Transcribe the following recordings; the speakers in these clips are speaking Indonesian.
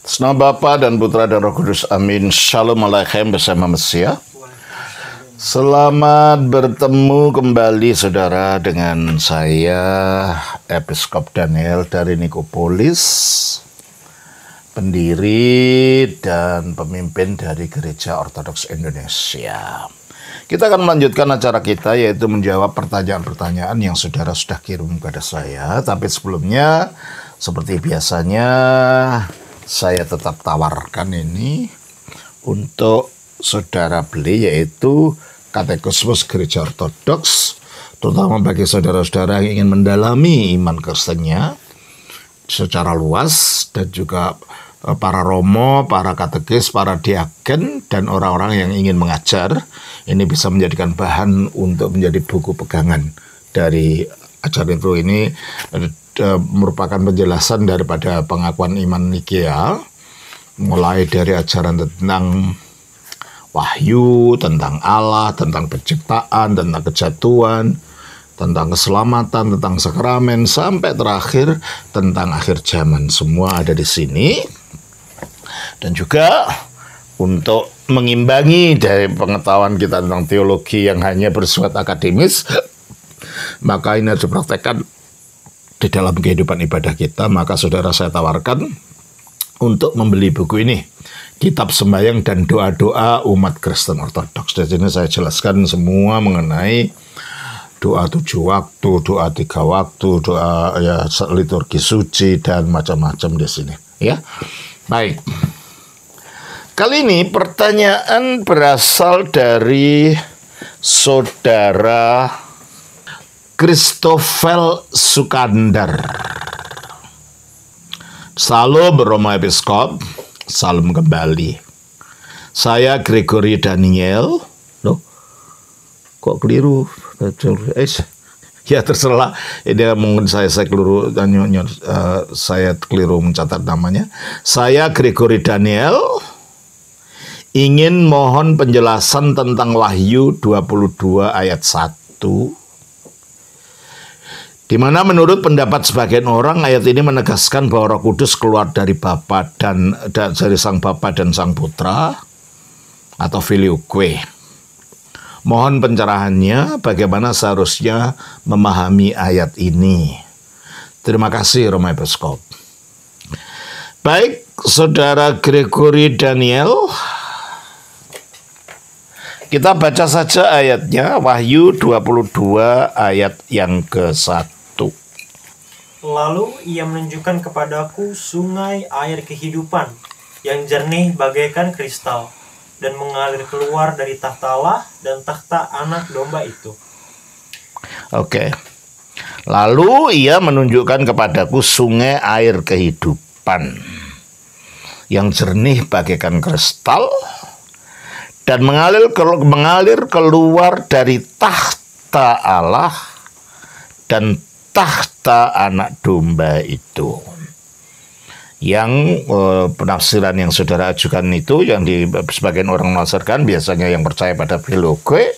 Atas nama Bapa dan Putra dan Roh Kudus, amin. Shalom Aleichem bersama Mesia. Selamat bertemu kembali saudara dengan saya Episkop Daniel dari Nikopolis, pendiri dan pemimpin dari Gereja Ortodoks Indonesia. Kita akan melanjutkan acara kita, yaitu menjawab pertanyaan-pertanyaan yang saudara sudah kirim kepada saya. Tapi sebelumnya, seperti biasanya, saya tetap tawarkan ini untuk saudara beli, yaitu Katekismus Gereja Ortodoks, terutama bagi saudara-saudara yang ingin mendalami iman Kristennya secara luas, dan juga para romo, para katekis, para diaken, dan orang-orang yang ingin mengajar. Ini bisa menjadikan bahan untuk menjadi buku pegangan dari acara itu. Ini merupakan penjelasan daripada pengakuan iman Nikea, mulai dari ajaran tentang wahyu, tentang Allah, tentang penciptaan, tentang kejatuhan, tentang keselamatan, tentang sakramen, sampai terakhir tentang akhir zaman. Semua ada di sini. Dan juga untuk mengimbangi dari pengetahuan kita tentang teologi yang hanya bersifat akademis, maka ini harus dipraktekkan di dalam kehidupan ibadah kita. Maka saudara, saya tawarkan untuk membeli buku ini, Kitab Sembahyang dan Doa-Doa Umat Kristen Ortodoks. Di sini saya jelaskan semua mengenai doa 7 waktu, doa 3 waktu, doa liturgi suci, dan macam-macam di sini. Ya, baik. Kali ini pertanyaan berasal dari saudara Christopher Sukandar. Salam Romo Episkop, salam kembali. Saya Gregory Daniel. Loh, kok keliru? Ya terserah. Ini mungkin saya keliru, saya keliru mencatat namanya. Saya Gregory Daniel, ingin mohon penjelasan tentang Wahyu 22 ayat 1, di mana menurut pendapat sebagian orang ayat ini menegaskan bahwa Roh Kudus keluar dari Bapa dan dari Sang Bapa dan Sang Putra atau filioque. Mohon pencerahannya, bagaimana seharusnya memahami ayat ini. Terima kasih Romo Episkop. Baik, saudara Gregory Daniel, kita baca saja ayatnya, Wahyu 22 ayat yang ke-1. Lalu ia menunjukkan kepadaku sungai air kehidupan yang jernih bagaikan kristal dan mengalir keluar dari takhta Allah dan takhta anak domba itu. Oke. Lalu ia menunjukkan kepadaku sungai air kehidupan yang jernih bagaikan kristal dan mengalir keluar dari takhta Allah dan takhta anak domba itu. Yang penafsiran yang saudara ajukan itu, yang di sebagian orang menafsirkan, biasanya yang percaya pada filioque,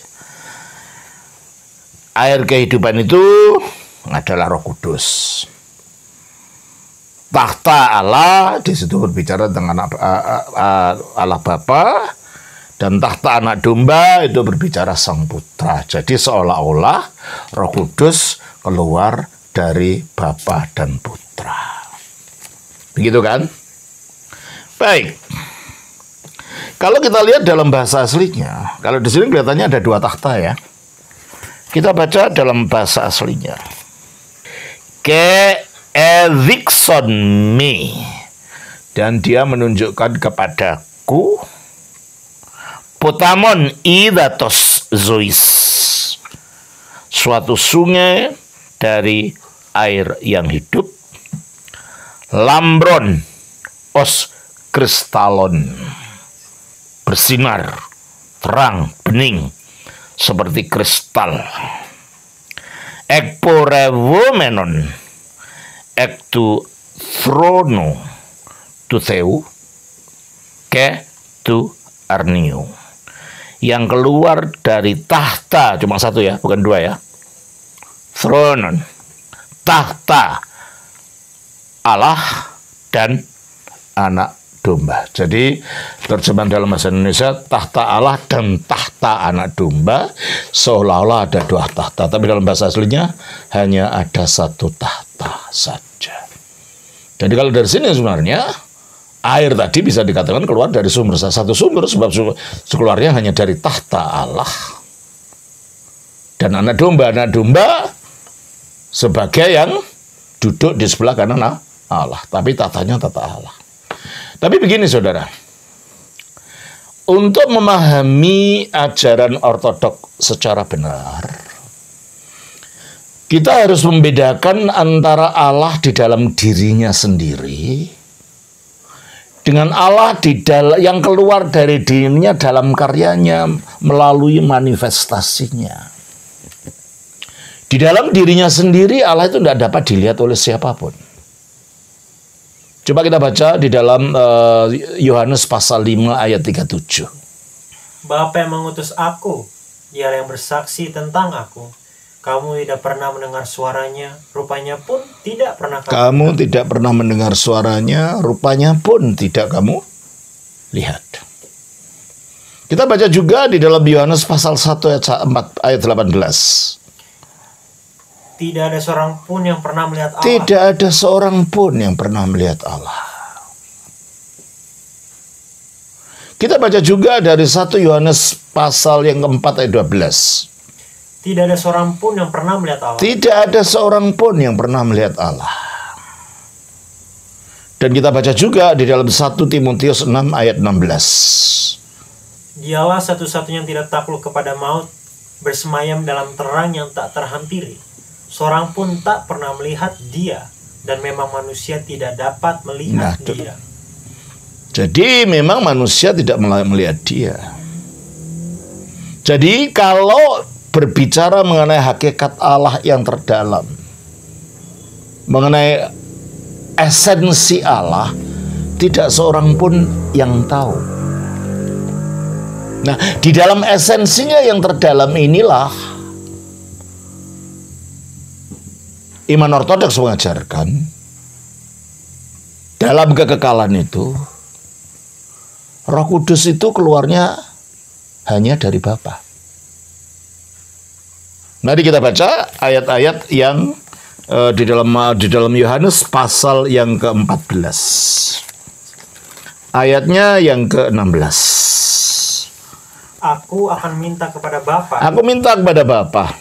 air kehidupan itu adalah Roh Kudus. Takhta Allah di situ berbicara tentang Allah Bapa, dan takhta anak domba itu berbicara Sang Putra. Jadi seolah-olah Roh Kudus keluar dari Bapa dan Putra. Begitu kan? Baik. Kalau kita lihat dalam bahasa aslinya, kalau di sini kelihatannya ada 2 takhta ya. Kita baca dalam bahasa aslinya. Ke evikson me, dan dia menunjukkan kepadaku potamon idatos zois, suatu sungai dari air yang hidup, lambron os kristalon, bersinar, terang, bening, seperti kristal. Ekporevomenon, ektu throno, tu theu, ke tu arnio, yang keluar dari tahta, cuma 1 ya, bukan 2 ya. Thronon, tahta Allah dan anak domba. Jadi terjemahan dalam bahasa Indonesia, tahta Allah dan tahta anak domba, seolah-olah ada dua tahta. Tapi dalam bahasa aslinya hanya ada satu tahta saja. Jadi kalau dari sini sebenarnya air tadi bisa dikatakan keluar dari sumber, satu sumber, sebab keluarnya hanya dari tahta Allah. Dan anak domba sebagai yang duduk di sebelah kanan Allah. Tapi tahtanya tahta Allah. Tapi begini saudara, untuk memahami ajaran ortodok secara benar, kita harus membedakan antara Allah di dalam dirinya sendiri dengan Allah yang keluar dari dirinya dalam karyanya melalui manifestasinya. Di dalam dirinya sendiri Allah itu tidak dapat dilihat oleh siapapun. Coba kita baca di dalam Yohanes pasal 5 ayat 37. Bapa yang mengutus aku, Dialah yang bersaksi tentang aku. Kamu tidak pernah mendengar suaranya, rupanya pun tidak pernah kamu tidak pernah mendengar suaranya, rupanya pun tidak kamu lihat. Kita baca juga di dalam Yohanes pasal 1 ayat 18. Tidak ada seorang pun yang pernah melihat Allah. Tidak ada seorang pun yang pernah melihat Allah. Kita baca juga dari 1 Yohanes pasal yang keempat ayat 12. Tidak ada seorang pun yang pernah melihat Allah. Tidak ada seorang pun yang pernah melihat Allah. Dan kita baca juga di dalam 1 Timotius 6 ayat 16. Dialah satu-satunya yang tidak takluk kepada maut, bersemayam dalam terang yang tak terhampiri. Seorang pun tak pernah melihat Dia, dan memang manusia tidak dapat melihat Dia. Jadi memang manusia tidak melihat Dia. Jadi kalau berbicara mengenai hakikat Allah yang terdalam, mengenai esensi Allah, tidak seorang pun yang tahu. Nah, di dalam esensinya yang terdalam inilah iman ortodoks mengajarkan dalam kekekalan itu Roh Kudus itu keluarnya hanya dari Bapa. Mari kita baca ayat-ayat yang di dalam Yohanes pasal yang ke-14. Ayatnya yang ke-16. Aku akan minta kepada Bapa. Aku minta kepada Bapa.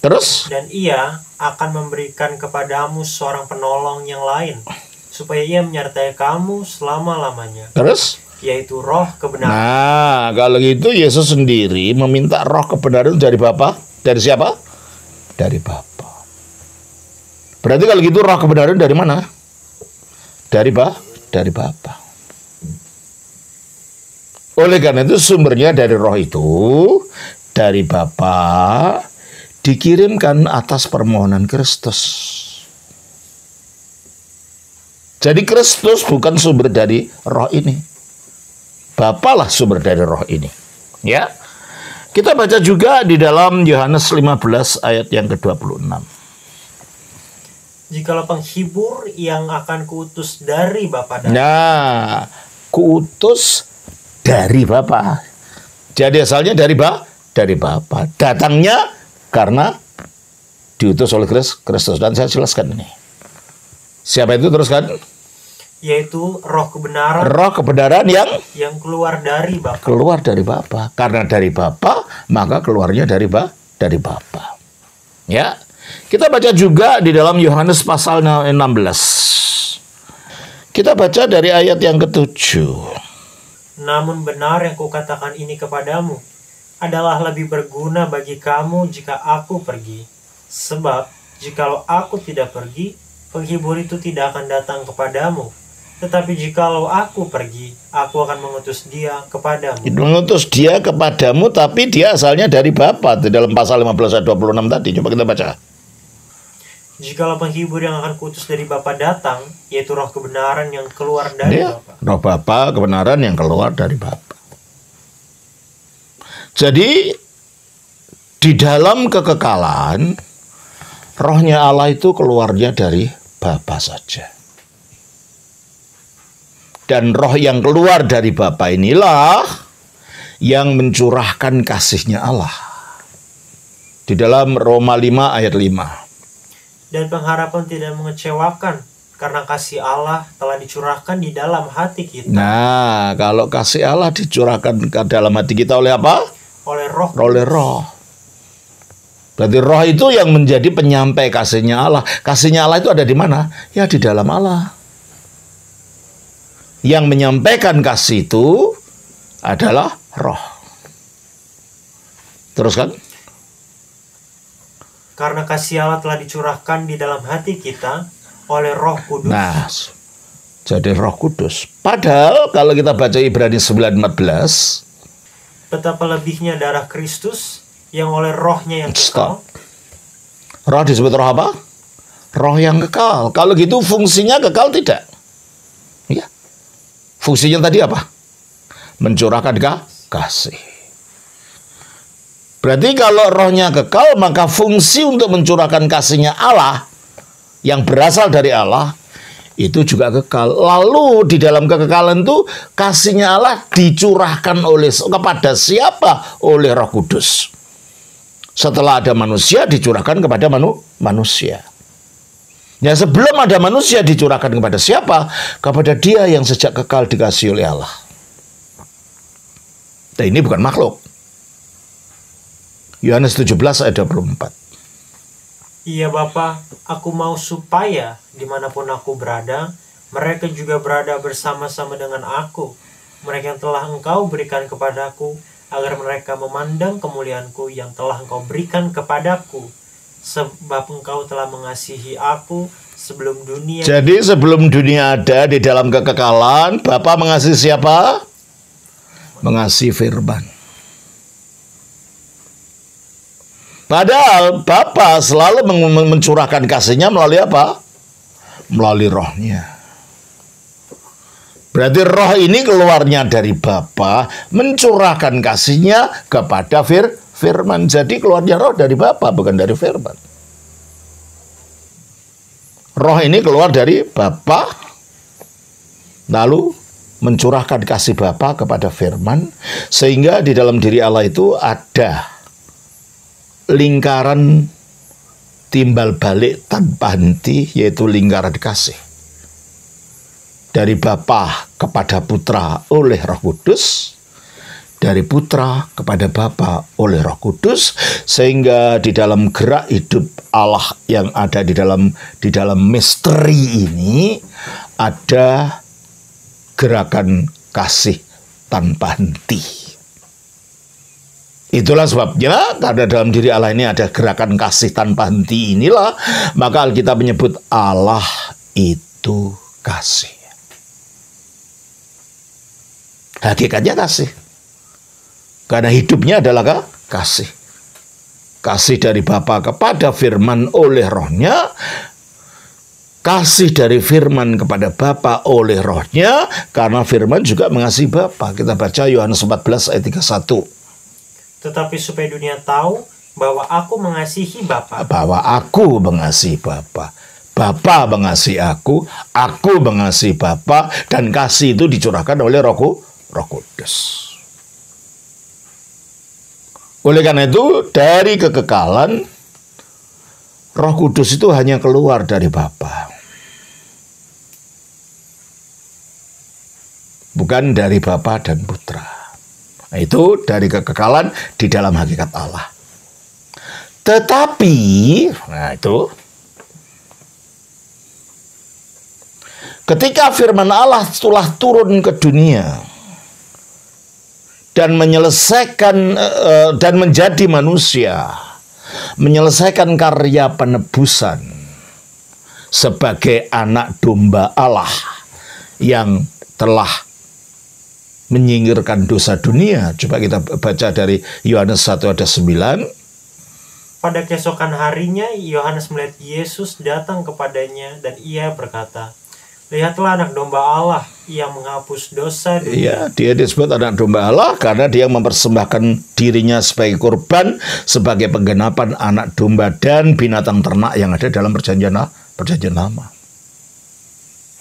Terus? Dan Ia akan memberikan kepadamu seorang penolong yang lain, supaya Ia menyertai kamu selama-lamanya. Terus? Yaitu roh kebenaran. Nah, kalau gitu Yesus sendiri meminta roh kebenaran dari Bapa. Dari siapa? Dari Bapa. Berarti kalau gitu roh kebenaran dari mana? Dari Bapa. Oleh karena itu sumbernya dari roh itu, dari Bapa, dikirimkan atas permohonan Kristus. Jadi Kristus bukan sumber dari roh ini. Bapalah sumber dari roh ini. Ya. Kita baca juga di dalam Yohanes 15 ayat yang ke-26. Jikalau penghibur yang akan kuutus dari Bapa datang. Nah, kuutus dari Bapa. Jadi asalnya dari Bapa. Datangnya karena diutus oleh Kristus. Dan saya jelaskan ini. Siapa itu teruskan? Yaitu roh kebenaran. Roh kebenaran yang keluar dari Bapa. Keluar dari Bapa. Karena dari Bapa, maka keluarnya dari Bapa. Ya. Kita baca juga di dalam Yohanes pasal 16. Kita baca dari ayat yang ke-7. Namun benar yang kukatakan ini kepadamu adalah lebih berguna bagi kamu jika aku pergi. Sebab jikalau aku tidak pergi, penghibur itu tidak akan datang kepadamu. Tetapi jikalau aku pergi, aku akan mengutus dia kepadamu. Mengutus dia kepadamu, tapi dia asalnya dari Bapa. Di dalam pasal 15 ayat 26 tadi. Coba kita baca. Jikalau penghibur yang akan kuutus dari Bapa datang, yaitu roh kebenaran yang keluar dari Bapa. Roh Bapa, kebenaran yang keluar dari Bapa. Jadi, di dalam kekekalan, rohnya Allah itu keluarnya dari Bapa saja. Dan roh yang keluar dari Bapa inilah yang mencurahkan kasih-Nya Allah. Di dalam Roma 5 ayat 5. Dan pengharapan tidak mengecewakan, karena kasih Allah telah dicurahkan di dalam hati kita. Nah, kalau kasih Allah dicurahkan ke dalam hati kita oleh apa? Oleh Roh. Oleh roh. Berarti roh itu yang menjadi penyampai kasih-Nya Allah. Kasih-Nya Allah itu ada di mana? Ya di dalam Allah. Yang menyampaikan kasih itu adalah roh. Teruskan. Karena kasih Allah telah dicurahkan di dalam hati kita oleh Roh Kudus. Nah, jadi Roh Kudus. Padahal kalau kita baca Ibrani 9:14, betapa lebihnya darah Kristus yang oleh rohnya yang kekal. Roh disebut roh apa? Roh yang kekal. Kalau gitu fungsinya kekal tidak? Ya. Fungsinya tadi apa? Mencurahkan kasih. Berarti kalau rohnya kekal, maka fungsi untuk mencurahkan kasih-Nya Allah yang berasal dari Allah itu juga kekal. Lalu di dalam kekekalan itu kasih-Nya Allah dicurahkan kepada siapa? Oleh Roh Kudus. Setelah ada manusia dicurahkan kepada manusia. Ya, sebelum ada manusia dicurahkan kepada siapa? Kepada Dia yang sejak kekal dikasihi oleh Allah. Dan ini bukan makhluk. Yohanes 17 ayat 24. Iya Bapa, aku mau supaya dimanapun aku berada, mereka juga berada bersama-sama dengan aku. Mereka yang telah Engkau berikan kepadaku, agar mereka memandang kemuliaanku yang telah Engkau berikan kepadaku. Sebab Engkau telah mengasihi aku sebelum dunia. Jadi sebelum dunia ada, di dalam kekekalan, Bapa mengasihi siapa? Mengasihi firman. Padahal Bapa selalu mencurahkan kasih-Nya melalui apa? Melalui rohnya. Berarti roh ini keluarnya dari Bapa, mencurahkan kasih-Nya kepada firman. Jadi keluarnya roh dari Bapa, bukan dari firman. Roh ini keluar dari Bapa, lalu mencurahkan kasih Bapa kepada firman, sehingga di dalam diri Allah itu ada lingkaran timbal balik tanpa henti, yaitu lingkaran kasih. Dari Bapa kepada Putra oleh Roh Kudus, dari Putra kepada Bapa oleh Roh Kudus, sehingga di dalam gerak hidup Allah yang ada di dalam misteri ini ada gerakan kasih tanpa henti. Itulah sebabnya karena dalam diri Allah ini ada gerakan kasih tanpa henti inilah, maka Alkitab menyebut Allah itu kasih. Hakikatnya kasih. Karena hidupnya adalah kasih. Kasih dari Bapa kepada firman oleh rohnya. Kasih dari firman kepada Bapa oleh rohnya. Karena firman juga mengasihi Bapa. Kita baca Yohanes 14 ayat 31. Tetapi supaya dunia tahu bahwa aku mengasihi Bapa. Bahwa aku mengasihi Bapa. Bapa mengasihi aku mengasihi Bapa, dan kasih itu dicurahkan oleh Roh Kudus. Oleh karena itu, dari kekekalan, Roh Kudus itu hanya keluar dari Bapa. Bukan dari Bapa dan Putra. Nah, itu dari kekekalan di dalam hakikat Allah. Tetapi, nah itu, ketika firman Allah telah turun ke dunia dan menyelesaikan dan menjadi manusia, menyelesaikan karya penebusan sebagai anak domba Allah yang telah menyingkirkan dosa dunia. Coba kita baca dari Yohanes 1 ayat 9. Pada keesokan harinya, Yohanes melihat Yesus datang kepadanya dan ia berkata, "Lihatlah anak domba Allah yang menghapus dosa dunia." Iya, dia disebut anak domba Allah karena dia mempersembahkan dirinya sebagai korban, sebagai penggenapan anak domba dan binatang ternak yang ada dalam perjanjian lama.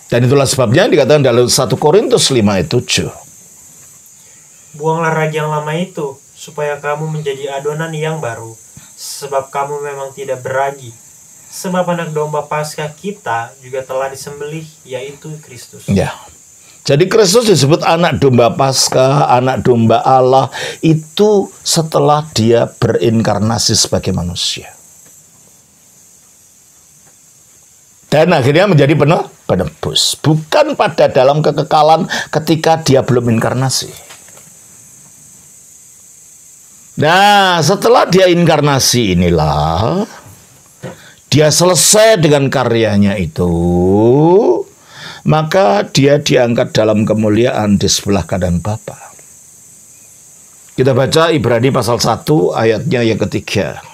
Dan itulah sebabnya dikatakan dalam 1 Korintus 5 ayat 7. Buanglah ragi yang lama itu, supaya kamu menjadi adonan yang baru, sebab kamu memang tidak beragi. Sebab anak domba Paskah kita juga telah disembelih, yaitu Kristus. Ya. Jadi Kristus disebut anak domba Paskah, anak domba Allah, itu setelah dia berinkarnasi sebagai manusia. Dan akhirnya menjadi penebus. Bukan pada dalam kekekalan ketika dia belum inkarnasi. Nah, setelah dia inkarnasi inilah, dia selesai dengan karyanya itu, maka dia diangkat dalam kemuliaan di sebelah kanan Bapa. Kita baca Ibrani pasal 1 ayatnya yang ketiga.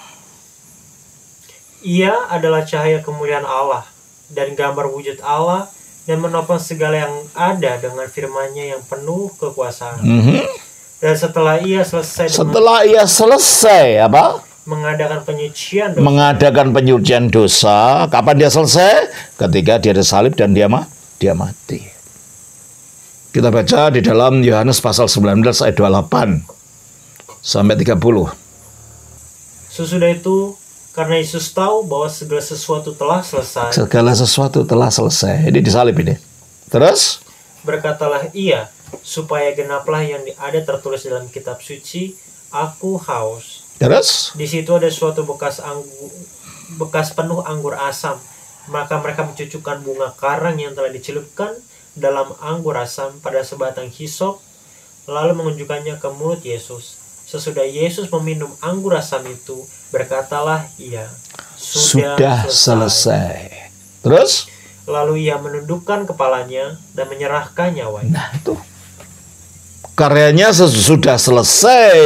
Ia adalah cahaya kemuliaan Allah dan gambar wujud Allah, dan menopang segala yang ada dengan firman-Nya yang penuh kekuasaan. Dan setelah ia selesai apa? Mengadakan penyucian dosa. Kapan dia selesai? Ketika dia disalib dan dia mati. Kita baca di dalam Yohanes pasal 19 ayat 28 sampai 30. Sesudah itu, karena Yesus tahu bahwa segala sesuatu telah selesai. Segala sesuatu telah selesai. Ini disalib ini. Terus? Berkatalah ia, supaya genaplah yang ada tertulis dalam kitab suci, aku haus. Terus? Di situ ada suatu bekas penuh anggur asam. Maka mereka mencucukkan bunga karang yang telah dicelupkan dalam anggur asam pada sebatang hisop, lalu menunjukkannya ke mulut Yesus. Sesudah Yesus meminum anggur asam itu, berkatalah ia, sudah selesai. Terus? Lalu ia menundukkan kepalanya dan menyerahkan nyawanya. Nah, itu karyanya sudah selesai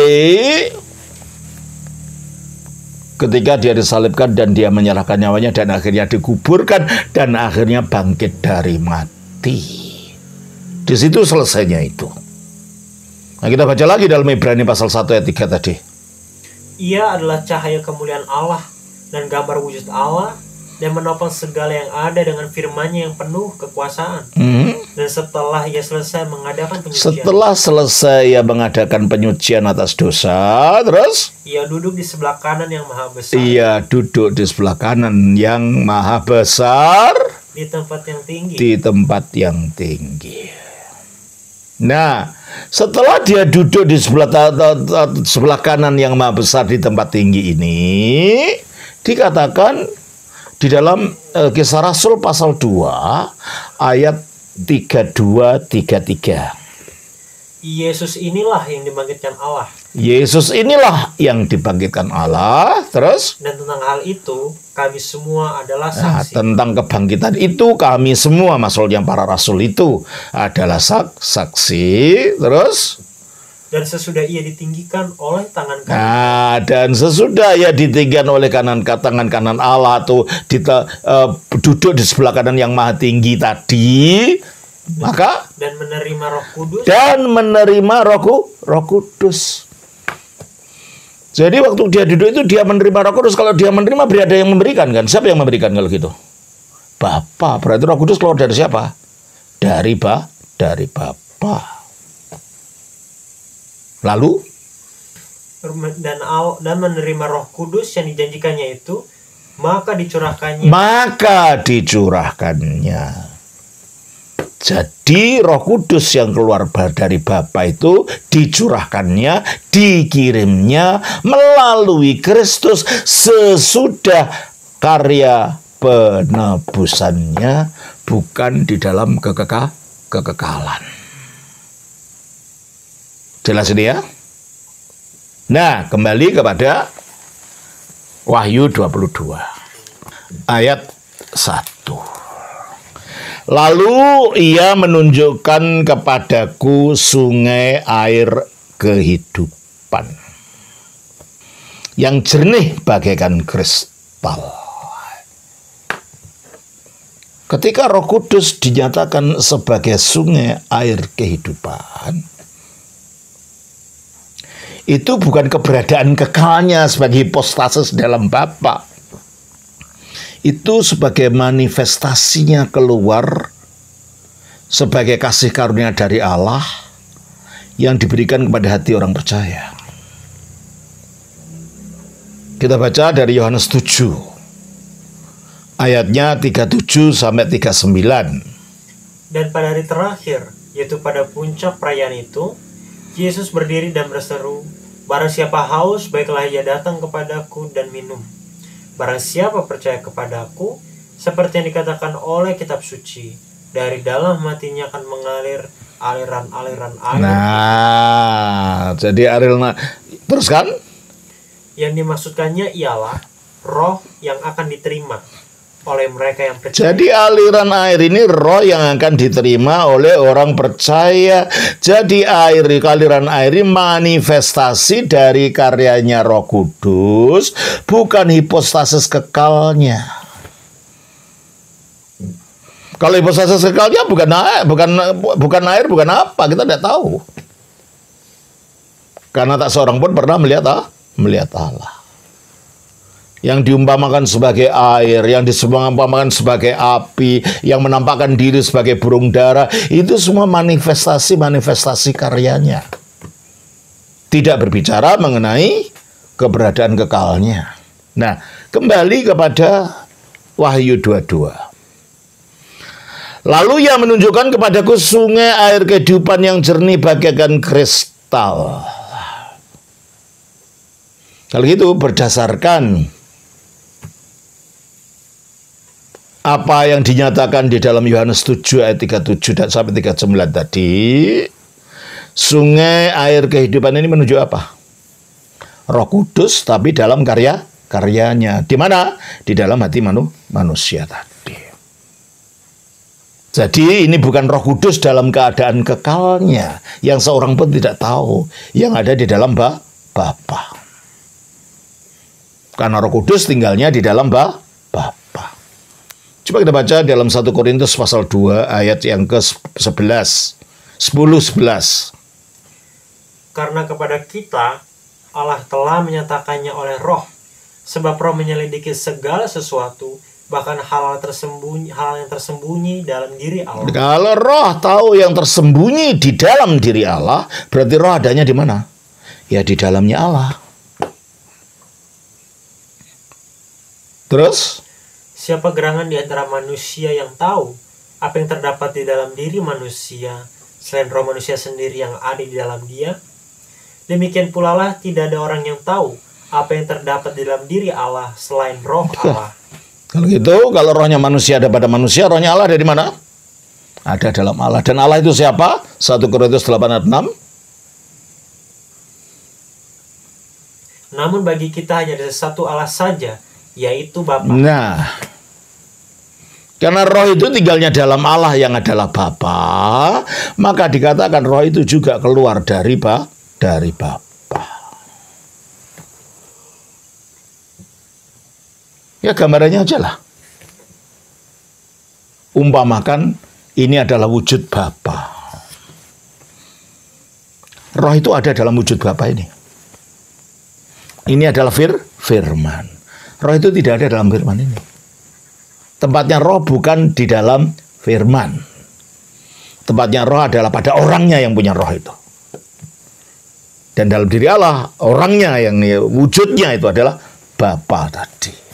ketika dia disalibkan dan dia menyerahkan nyawanya dan akhirnya dikuburkan dan akhirnya bangkit dari mati. Di situ selesainya itu. Nah, kita baca lagi dalam Ibrani pasal 1 ayat 3 tadi. Ia adalah cahaya kemuliaan Allah dan gambar wujud Allah, dan menopang segala yang ada dengan firman-Nya yang penuh kekuasaan. Dan setelah ia selesai mengadakan penyucian atas dosa, terus ia duduk di sebelah kanan yang maha besar. Ia duduk di sebelah kanan yang maha besar di tempat yang tinggi. Di tempat yang tinggi. Nah, setelah dia duduk di sebelah kanan yang maha besar di tempat tinggi ini, dikatakan di dalam Kisah Rasul pasal 2 ayat 32-33. Yesus inilah yang dibangkitkan Allah. Yesus inilah yang dibangkitkan Allah. Terus? Dan tentang hal itu kami semua adalah saksi. Nah, tentang kebangkitan itu kami semua, maksudnya para rasul itu adalah saksi. Terus? Dan sesudah ia ditinggikan oleh tangan kanan. Nah, dan sesudah ia ditinggikan oleh tangan kanan Allah tuh duduk di sebelah kanan yang maha tinggi tadi, maka dan menerima Roh Kudus. Roh Kudus. Jadi waktu dia duduk itu dia menerima Roh Kudus. Kalau dia menerima berarti ada yang memberikan kan? Siapa yang memberikan kalau gitu? Bapa. Berarti Roh Kudus keluar dari siapa? Dari Bapa. Lalu dan menerima Roh Kudus yang dijanjikannya itu, maka dicurahkannya. Jadi Roh Kudus yang keluar dari Bapa itu dicurahkannya, dikirimnya melalui Kristus sesudah karya penebusannya, bukan di dalam kekekalan. Jelas ini ya? Nah, kembali kepada Wahyu 22 ayat 1. Lalu ia menunjukkan kepadaku sungai air kehidupan yang jernih bagaikan kristal. Ketika Roh Kudus dinyatakan sebagai sungai air kehidupan, itu bukan keberadaan kekalnya sebagai hipostasis dalam Bapa. Itu sebagai manifestasinya keluar sebagai kasih karunia dari Allah yang diberikan kepada hati orang percaya. Kita baca dari Yohanes 7 ayatnya 37 sampai 39. Dan pada hari terakhir, yaitu pada puncak perayaan itu, Yesus berdiri dan berseru, "Barang siapa haus, baiklah ia datang kepadaku dan minum. Barang siapa percaya kepadaku, seperti yang dikatakan oleh kitab suci, dari dalam hatinya akan mengalir aliran-aliran air." Nah, jadi terus kan? Yang dimaksudkannya ialah roh yang akan diterima oleh mereka yang percaya. Jadi aliran air ini roh yang akan diterima oleh orang percaya. Jadi aliran air ini manifestasi dari karyanya Roh Kudus, bukan hipostasis kekalnya. Kalau hipostasis kekalnya bukan air, bukan apa, kita tidak tahu. Karena tak seorang pun pernah melihat Allah. Yang diumpamakan sebagai air, yang diumpamakan sebagai api, yang menampakkan diri sebagai burung dara, itu semua manifestasi karyanya. Tidak berbicara mengenai keberadaan kekalnya. Nah, kembali kepada Wahyu 22. Lalu ia menunjukkan kepadaku sungai air kehidupan yang jernih bagaikan kristal. Kalau gitu berdasarkan apa yang dinyatakan di dalam Yohanes 7 ayat 37 dan sampai 39 tadi, sungai air kehidupan ini menuju apa? Roh Kudus, tapi dalam karyanya. Di mana? Di dalam hati manusia tadi. Jadi ini bukan Roh Kudus dalam keadaan kekalnya, yang seorang pun tidak tahu, yang ada di dalam Bapa. Karena Roh Kudus tinggalnya di dalam Bapa. Coba kita baca dalam 1 Korintus pasal 2 ayat yang ke-11. 10-11. Karena kepada kita Allah telah menyatakannya oleh Roh, sebab Roh menyelidiki segala sesuatu, bahkan hal yang tersembunyi dalam diri Allah. Kalau Roh tahu yang tersembunyi di dalam diri Allah, berarti Roh adanya di mana? Ya di dalamnya Allah. Terus? Siapa gerangan di antara manusia yang tahu apa yang terdapat di dalam diri manusia, selain roh manusia sendiri yang ada di dalam dia? Demikian pula lah tidak ada orang yang tahu apa yang terdapat di dalam diri Allah selain roh Allah. Kalau gitu, kalau rohnya manusia ada pada manusia, rohnya Allah ada di mana? Ada dalam Allah. Dan Allah itu siapa? 1 Korintus 8 ayat 6. Namun bagi kita hanya ada satu Allah saja, yaitu Bapa. Nah, karena roh itu tinggalnya dalam Allah yang adalah Bapa, maka dikatakan roh itu juga keluar dari Bapa. Ya gambarannya aja lah. Umpamakan ini adalah wujud Bapa. Roh itu ada dalam wujud Bapa ini. Ini adalah firman. Roh itu tidak ada dalam firman ini. Tempatnya roh bukan di dalam firman. Tempatnya roh adalah pada orangnya yang punya roh itu. Dan dalam diri Allah, orangnya yang wujudnya itu adalah Bapa tadi.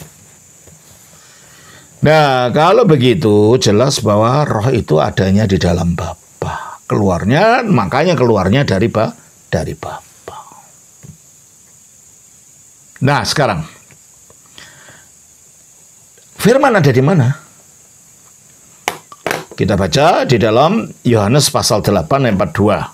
Nah, kalau begitu jelas bahwa roh itu adanya di dalam Bapa. Makanya keluarnya dari Bapa. Nah, sekarang firman ada di mana? Kita baca di dalam Yohanes pasal 8 ayat 42.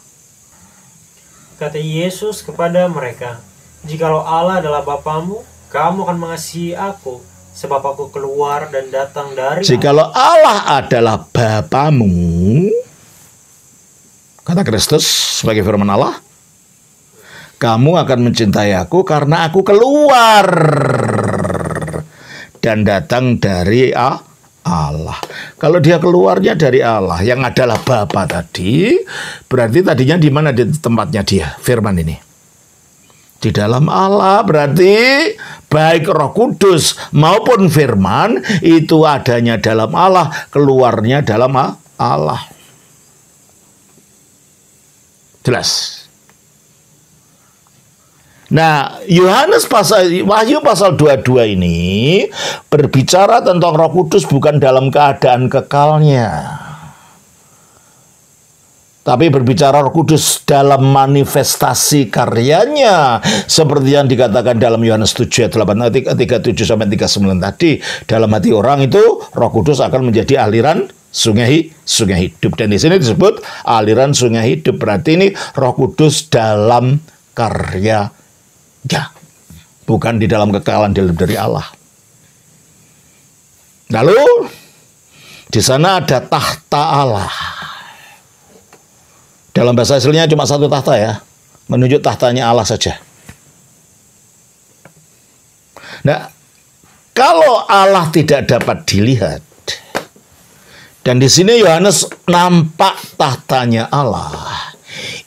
Kata Yesus kepada mereka, "Jikalau Allah adalah Bapamu, kamu akan mengasihi aku, sebab aku keluar dan datang dari Jikalau Allah adalah Bapamu," kata Kristus sebagai firman Allah, "kamu akan mencintai aku karena aku keluar dan datang dari Allah." Kalau dia keluarnya dari Allah yang adalah Bapa tadi, berarti tadinya di mana di tempatnya dia firman ini? Di dalam Allah. Berarti baik Roh Kudus maupun firman itu adanya dalam Allah, keluarnya dalam Allah. Jelas. Nah, Wahyu pasal 22 ini berbicara tentang Roh Kudus bukan dalam keadaan kekalnya, tapi berbicara Roh Kudus dalam manifestasi karyanya, seperti yang dikatakan dalam Yohanes 7 ayat 8, 37 sampai 39 tadi. Dalam hati orang itu Roh Kudus akan menjadi aliran sungai hidup, dan di sini disebut aliran sungai hidup. Berarti ini Roh Kudus dalam karya, ya, bukan di dalam kekekalan dari Allah. Lalu di sana ada tahta Allah. Dalam bahasa aslinya cuma satu tahta, ya, menunjuk tahtanya Allah saja. Nah, kalau Allah tidak dapat dilihat, dan di sini Yohanes nampak tahtanya Allah,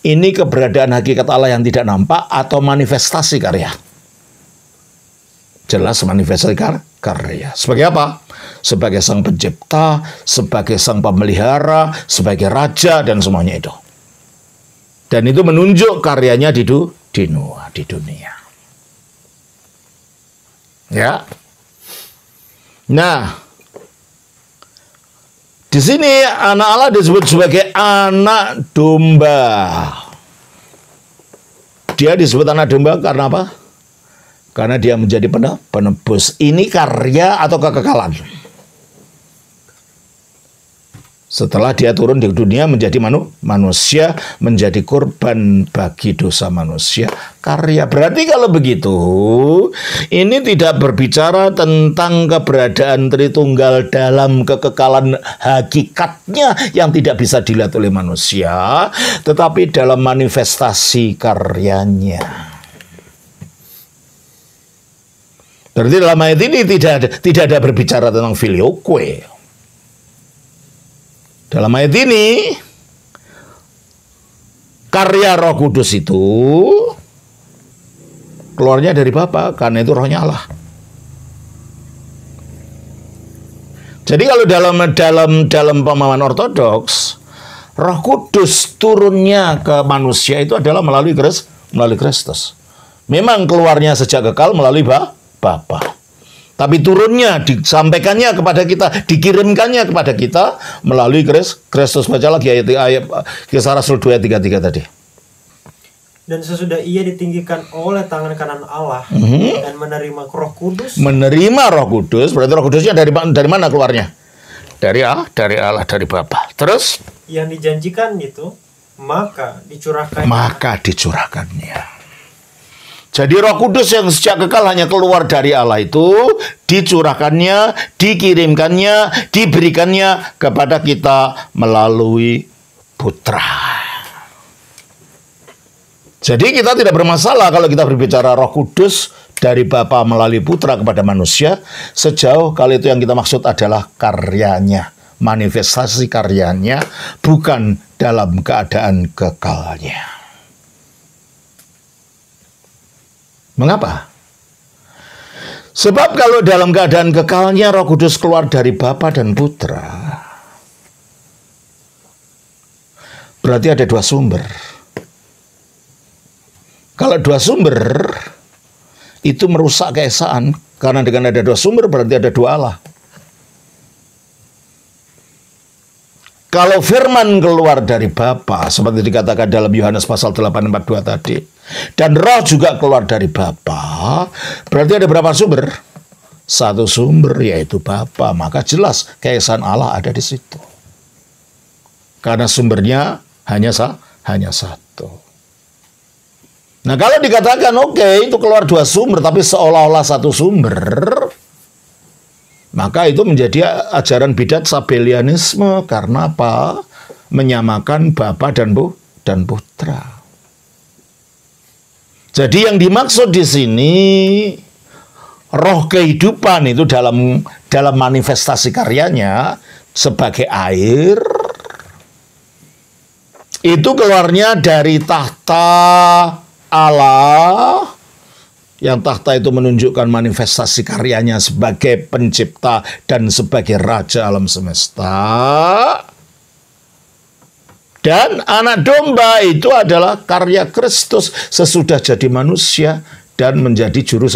ini keberadaan hakikat Allah yang tidak nampak atau manifestasi karya? Jelas manifestasi karya. Sebagai apa? Sebagai sang pencipta, sebagai sang pemelihara, sebagai raja, dan semuanya itu. Dan itu menunjuk karyanya di dunia. Ya. Nah, di sini anak Allah disebut sebagai anak domba. Dia disebut anak domba karena apa? Karena dia menjadi penebus. Ini karya atau kekekalan? Setelah dia turun di dunia menjadi manusia, menjadi korban bagi dosa manusia, karya. Berarti kalau begitu, ini tidak berbicara tentang keberadaan Tritunggal dalam kekekalan hakikatnya yang tidak bisa dilihat oleh manusia, tetapi dalam manifestasi karyanya. Berarti dalam ayat ini tidak ada berbicara tentang filioque. Dalam ayat ini, karya Roh Kudus itu keluarnya dari Bapa, karena itu rohnya Allah. Jadi kalau dalam pemahaman ortodoks, Roh Kudus turunnya ke manusia itu adalah melalui Kristus. Memang keluarnya sejak kekal melalui Bapa. Tapi turunnya, disampaikannya kepada kita, dikirimkannya kepada kita melalui Kristus. Baca lagi ayat Kisah Rasul 2 ayat 33 tadi. Dan sesudah ia ditinggikan oleh tangan kanan Allah dan menerima Roh Kudus. Menerima Roh Kudus, berarti Roh Kudusnya dari mana keluarnya? Dari Allah, dari Bapa. Terus? Yang dijanjikan itu, maka dicurahkannya. Jadi Roh Kudus yang sejak kekal hanya keluar dari Allah itu dicurahkannya, dikirimkannya, diberikannya kepada kita melalui Putra. Jadi kita tidak bermasalah kalau kita berbicara Roh Kudus dari Bapa melalui Putra kepada manusia, sejauh kalau itu yang kita maksud adalah karyanya, manifestasi karyanya, bukan dalam keadaan kekalnya. Mengapa? Sebab kalau dalam keadaan kekalnya Roh Kudus keluar dari Bapa dan Putra, berarti ada dua sumber. Kalau dua sumber, itu merusak keesaan. Karena dengan ada dua sumber berarti ada dua Allah. Kalau firman keluar dari Bapa, seperti dikatakan dalam Yohanes pasal 8:42 tadi, dan Roh juga keluar dari Bapa, berarti ada berapa sumber? Satu sumber, yaitu Bapa. Maka jelas keesaan Allah ada di situ. Karena sumbernya hanya satu. Nah, kalau dikatakan oke, itu keluar dua sumber, tapi seolah-olah satu sumber, maka itu menjadi ajaran bidat Sabellianisme. Karena apa? Menyamakan Bapa dan Putra. Jadi yang dimaksud di sini roh kehidupan itu dalam manifestasi karyanya sebagai air, itu keluarnya dari tahta Allah, yang tahta itu menunjukkan manifestasi karyanya sebagai pencipta dan sebagai raja alam semesta. Dan anak domba itu adalah karya Kristus sesudah jadi manusia dan menjadi juru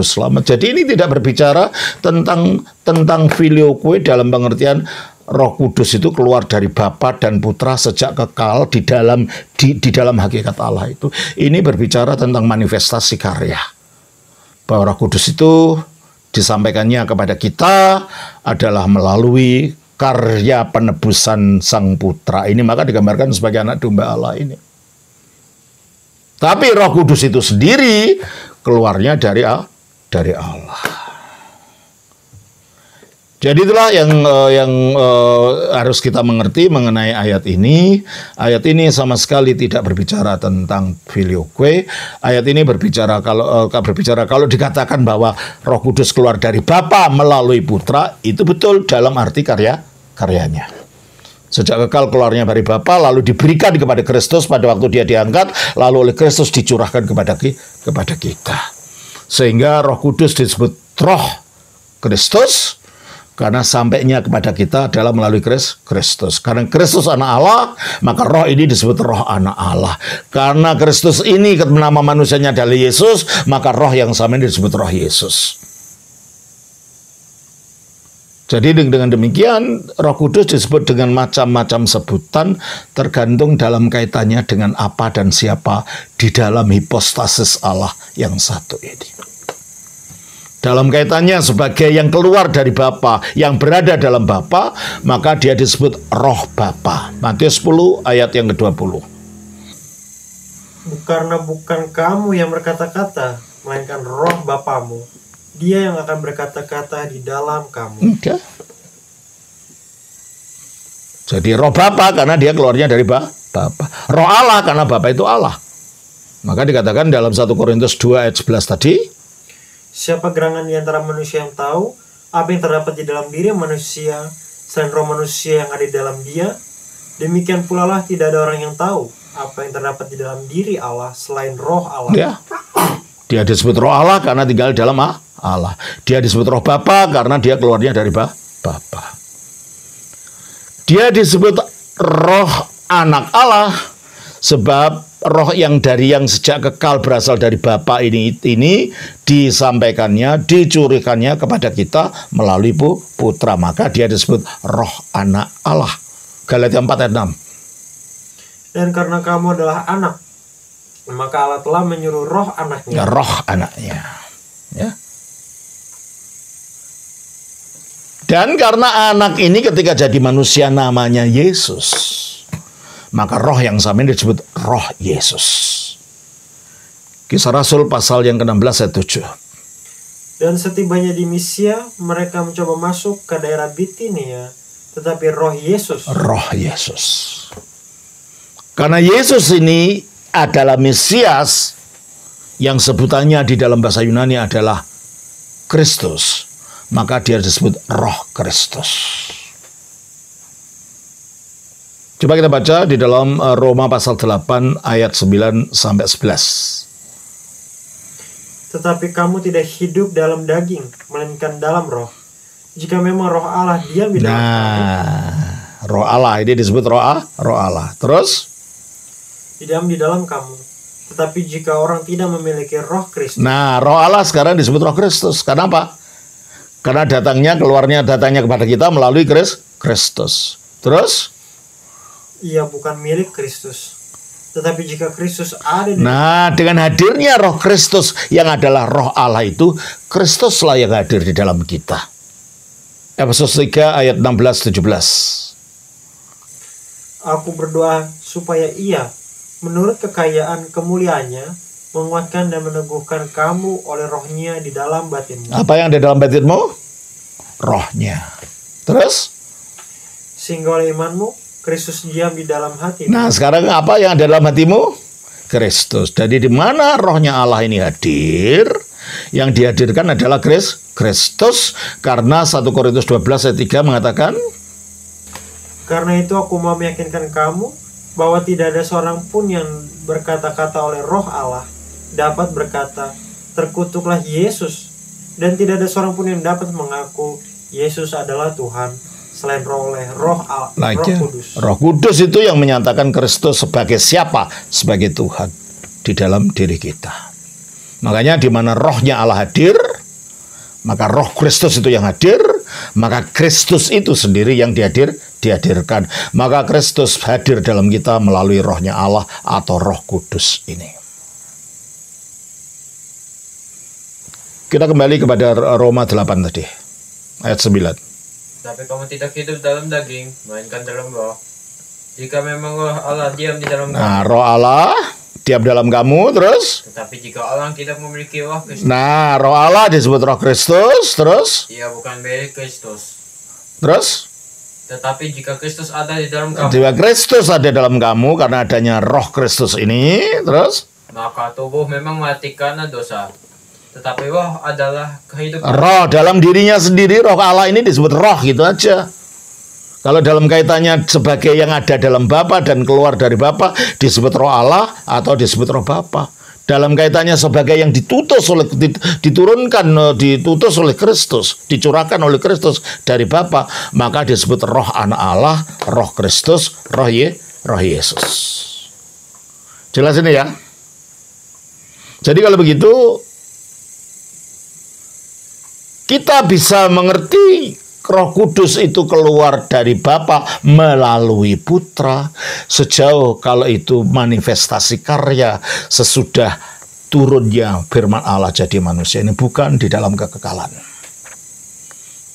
selamat. Jadi ini tidak berbicara tentang filioque dalam pengertian Roh Kudus itu keluar dari Bapa dan Putra sejak kekal di dalam hakikat Allah itu. Ini berbicara tentang manifestasi karya. Bahwa Roh Kudus itu disampaikannya kepada kita adalah melalui karya penebusan Sang Putra. Ini maka digambarkan sebagai anak domba Allah ini. Tapi Roh Kudus itu sendiri keluarnya dari Allah. Jadi itulah yang harus kita mengerti mengenai ayat ini. Ayat ini sama sekali tidak berbicara tentang filioque. Ayat ini berbicara kalau dikatakan bahwa Roh Kudus keluar dari Bapa melalui Putra, itu betul dalam arti karyanya. Sejak kekal keluarnya dari Bapa, lalu diberikan kepada Kristus pada waktu dia diangkat, lalu oleh Kristus dicurahkan kepada kita. Sehingga Roh Kudus disebut Roh Kristus, karena sampainya kepada kita adalah melalui Kristus. Karena Kristus anak Allah, maka roh ini disebut roh anak Allah. Karena Kristus ini nama manusianya adalah Yesus, maka roh yang sama ini disebut roh Yesus. Jadi dengan demikian Roh Kudus disebut dengan macam-macam sebutan tergantung dalam kaitannya dengan apa dan siapa di dalam hipostasis Allah yang satu ini. Dalam kaitannya sebagai yang keluar dari Bapa, yang berada dalam Bapa, maka dia disebut Roh Bapa. Matius 10 ayat yang ke-20. Karena bukan kamu yang berkata-kata, melainkan Roh Bapamu. Dia yang akan berkata-kata di dalam kamu. Enggak. Jadi Roh Bapa karena dia keluarnya dari Bapa. Roh Allah karena Bapa itu Allah. Maka dikatakan dalam 1 Korintus 2 ayat 11 tadi, siapa gerangan di antara manusia yang tahu apa yang terdapat di dalam diri manusia selain roh manusia yang ada di dalam dia? Demikian pula lah tidak ada orang yang tahu apa yang terdapat di dalam diri Allah selain roh Allah. Ya. Dia disebut roh Allah karena tinggal di dalam Allah. Dia disebut roh Bapa karena dia keluarnya dari Bapa. Dia disebut roh anak Allah sebab roh yang sejak kekal berasal dari Bapa ini disampaikannya, dicurahkannya kepada kita melalui Putra. Maka dia disebut roh anak Allah. Galatia 4 ayat 6. Dan karena kamu adalah anak, maka Allah telah menyuruh roh anaknya. Ya, roh anaknya. Ya. Dan karena anak ini ketika jadi manusia namanya Yesus, maka roh yang sama ini disebut roh Yesus. Kisah Rasul pasal yang ke-16 ayat 7. Dan setibanya di Misia, mereka mencoba masuk ke daerah Bitinia, tetapi roh Yesus. Roh Yesus. Karena Yesus ini adalah Mesias yang sebutannya di dalam bahasa Yunani adalah Kristus, maka dia disebut roh Kristus. Coba kita baca di dalam Roma pasal 8 ayat 9 sampai 11. Tetapi kamu tidak hidup dalam daging, melainkan dalam roh. Jika memang roh Allah diam di dalam kamu. Roh Allah ini disebut roh Allah. Terus? Diam di dalam kamu. Tetapi jika orang tidak memiliki roh Kristus. Nah, roh Allah sekarang disebut roh Kristus. Kenapa? Karena datangnya kepada kita melalui Kristus. Terus? Ia bukan milik Kristus. Tetapi jika Kristus ada di dengan hadirnya roh Kristus yang adalah roh Allah itu, Kristuslah yang hadir di dalam kita. Efesus 3 ayat 16-17. Aku berdoa supaya ia, menurut kekayaan kemuliaannya, menguatkan dan meneguhkan kamu oleh rohnya di dalam batinmu. Apa yang ada dalam batinmu? Rohnya. Terus? Sehingga oleh imanmu, Kristus diam di dalam hatimu. Nah, sekarang apa yang ada dalam hatimu? Kristus. Jadi di mana rohnya Allah ini hadir? Yang dihadirkan adalah Kristus. Karena 1 Korintus 12 ayat 3 mengatakan, karena itu aku mau meyakinkan kamu bahwa tidak ada seorang pun yang berkata-kata oleh roh Allah dapat berkata, terkutuklah Yesus. Dan tidak ada seorang pun yang dapat mengaku Yesus adalah Tuhan selain oleh Roh Kudus. Roh Kudus itu yang menyatakan Kristus sebagai siapa? Sebagai Tuhan di dalam diri kita. Makanya di mana rohnya Allah hadir, maka roh Kristus itu yang hadir, maka Kristus itu sendiri yang dihadirkan. Maka Kristus hadir dalam kita melalui rohnya Allah atau Roh Kudus ini. Kita kembali kepada Roma 8 tadi, ayat 9. Tapi kamu tidak hidup dalam daging, melainkan dalam roh. Jika memang roh Allah diam di dalam kamu. Nah, roh Allah diam dalam kamu, terus? Tetapi jika orang tidak memiliki roh Kristus. Nah, roh Allah disebut roh Kristus, terus? Ia bukan milik Kristus. Terus? Tetapi jika Kristus ada di dalam kamu. Jika Kristus ada dalam kamu karena adanya roh Kristus ini, terus? Maka tubuh memang mati karena dosa. Tetapi roh adalah kehidupan. Roh dalam dirinya sendiri, roh Allah ini disebut roh gitu aja. Kalau dalam kaitannya sebagai yang ada dalam Bapa dan keluar dari Bapa disebut roh Allah atau disebut roh Bapa. Dalam kaitannya sebagai yang ditutus oleh ditutus oleh Kristus, dicurahkan oleh Kristus dari Bapa, maka disebut roh anak Allah, roh Kristus, roh Yesus. Jelas ini ya? Jadi kalau begitu kita bisa mengerti Roh Kudus itu keluar dari Bapa melalui Putra. Sejauh kalau itu manifestasi karya sesudah turunnya firman Allah jadi manusia. Ini bukan di dalam kekekalan.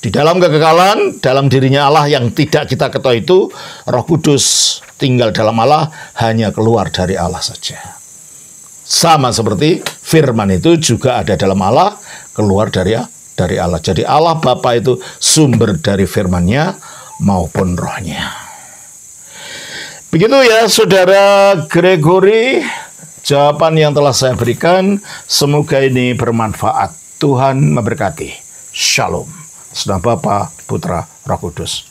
Di dalam kekekalan, dalam dirinya Allah yang tidak kita ketahui itu, Roh Kudus tinggal dalam Allah, hanya keluar dari Allah saja. Sama seperti firman itu juga ada dalam Allah, keluar dari Allah. Jadi Allah Bapa itu sumber dari firman-Nya maupun rohnya. Begitu ya Saudara Gregory, jawaban yang telah saya berikan. Semoga ini bermanfaat. Tuhan memberkati. Shalom. Saudara Bapa, Putra, Roh Kudus.